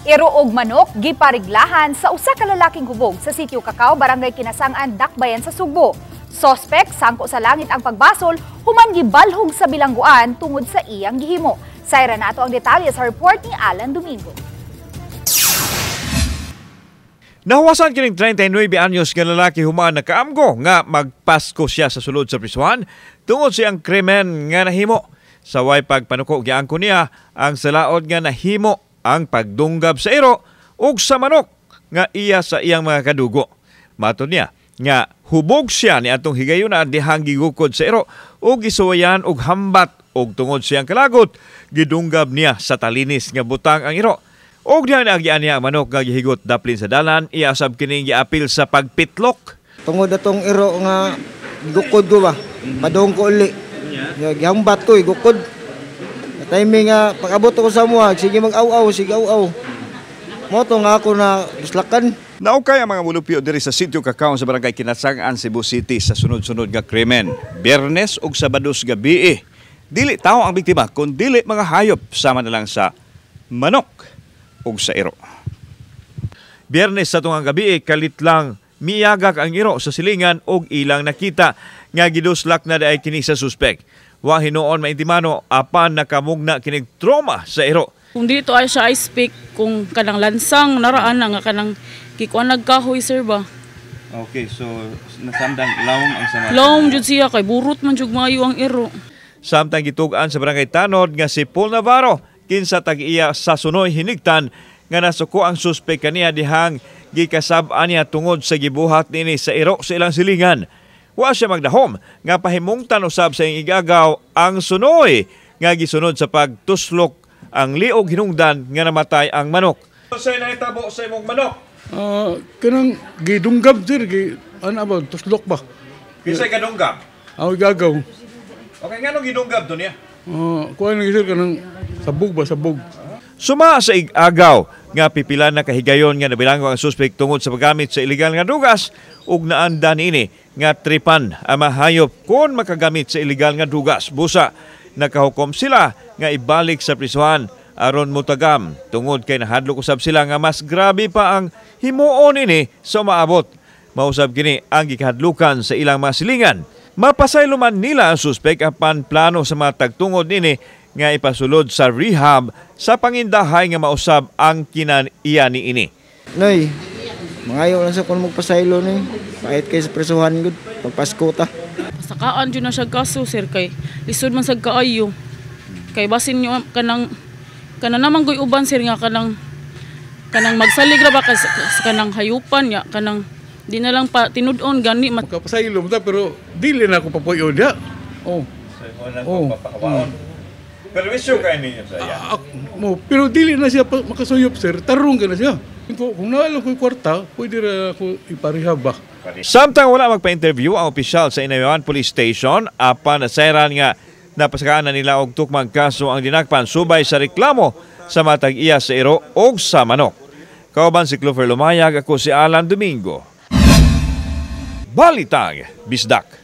Iro og manok gipariglahan sa usa ka lalaking hubog sa sitio Cacao, Barangay Kinasangan, Dakbayan sa Sugbo. Sospek sangko sa langit ang pagbasol, human gibalhog sa bilangguan tungod sa iyang gihimo. Sayra nato ang detalye sa report ni Alan Domingo. Nahuwasan kining 39 anyos nga lalaki humaan na kaamgo nga magpasko siya sa sulod sa prisuhan tungod siyang krimen nga nahimo. Sa way pagpanuko giangko niya ang salaod nga nahimo ang pagdunggab sa iro ug sa manok nga iya sa iyang mga kadugo. Matud niya nga hubog siya ni atong higayuna dihang gigukod sa iro ug gisuwayan og hambat ug tungod siyang kalagot gidunggab niya sa talinis nga butang ang iro. Og diyan agian niya ang manok nga gihigot daplin sa dalan, iasab kining giapil sa pagpitlok. Tungod atong iro nga gukod ko ba, padong ko uli. Gihambat ko, gukod. Timing nga, pag-abot ko sa muha, sige mag-aw-aw, sige aw-aw. Moto nga ako na guslakan. Naukay ang mga mulupyo diri sa sitio Cacao sa Barangay Kinasangan, Cebu City sa sunod-sunod nga krimen. Biyernes ug Sabados gabi. Dili tao ang biktima, kun dili mga hayop sama na lang sa manok ug sa iro. Biyernes sa tungang gabi, kalit lang miyagak ang iro sa silingan ug ilang nakita nga giduslak na daay kini sa suspek. Wa hinuon maintimano apan nakamugna kining trauma sa iro. Kung dito ay siya I speak kung kanang lansang naraan na nga kanang kikuan nagkahoy sir ba. Okay, so nasamdang lawom ang sama. Lawom jud siya kay burot man jud maayo ang iro. Samtang gitugan sa Barangay Tanod nga si Paul Navarro kinsa tag-iya sa sunoy hinigtan nga nasuko ang suspek kaniya dihang gikasab-an niya tungod sa gibuhat nini sa iro sa ilang silingan. Wa siya magdahom nga pahimungtan usab sa iyang igagaw ang sunoy nga gisunod sa pagtuslok ang liog hinungdan nga namatay ang manok. Sa nahitabo sa imong manok? Kanang gidunggab sir, ano ba, tuslok ba? Kisay kadunggab? Igagaw. Okay, nga nung gidunggab doon niya? Kuha na sir, kanang sabog ba, sabog. Suma sa igagaw nga pipilan na kahigayon nga nabilanggo ang suspek tungod sa paggamit sa iligal nga dugas ug naanda niini nga tripan ang mahayop kon makagamit sa iligal nga dugas. Busa nakahukom sila nga ibalik sa prisuhan aron mutagam tungod kay nahadlok usab sila nga mas grabe pa ang himuon ini sa maabot. Mausab kini ang gikahadlukan sa ilang mga silingan. Mapasayloman nila ang suspek apan plano sa mga tagtungod nini nga ipasulod sa rehab sa pangindahay nga mausab ang kinaiya ni ini. Noy, mangayo lang sa kung magpasaylo ni. Pahit kay sa presuhan gud pagpasko ta. Pasakaan jud na siya kaso sir kay lisod man sad kaayo. Kay basin nyo kanang naman goy uban sir nga kanang magsalig ra ba kanang hayupan ya kanang di na lang pa tinud-on gani magkapasaylo ta pero dili na ako papuyo dia. Pero wisyo kayo ninyo sa iya? Pero dili na siya makasuyop sir, tarong ka na siya. Kung naalala ko'y kwarta, pwede na ako iparehab ba. Samtang wala magpa-interview ang opisyal sa Inayawan Police Station, apan nasayran nga napasakaan na nila og tukmang kaso ang dinakpan subay sa reklamo sa matag iya sa iro o sa manok. Kauban si Clover Lumayag, ako si Alan Domingo. Balitang Bisdak.